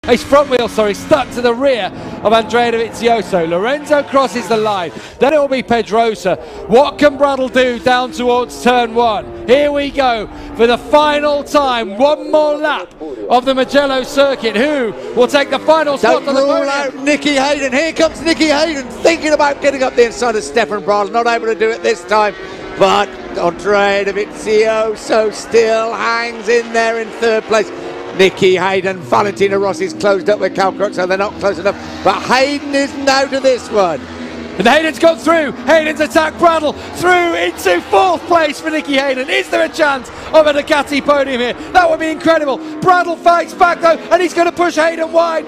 his front wheel, sorry, stuck to the rear of Andrea Dovizioso. Lorenzo crosses the line, then it will be Pedrosa. What can Bradl do down towards turn one? Here we go for the final time, one more lap of the Mugello circuit. Who will take the final spot on the podium? Out Nicky Hayden. Here comes Nicky Hayden, thinking about getting up the inside of Stefan Bradl, not able to do it this time, but Andrea Dovizioso still hangs in there in third place. Nicky Hayden, Valentino Rossi's closed up with Cal Crutchlow, so they're not close enough, but Hayden is now to this one. And Hayden's gone through. Hayden's attacked Bradl through into fourth place for Nicky Hayden. Is there a chance of a Ducati podium here? That would be incredible. Bradl fights back though, and he's going to push Hayden wide.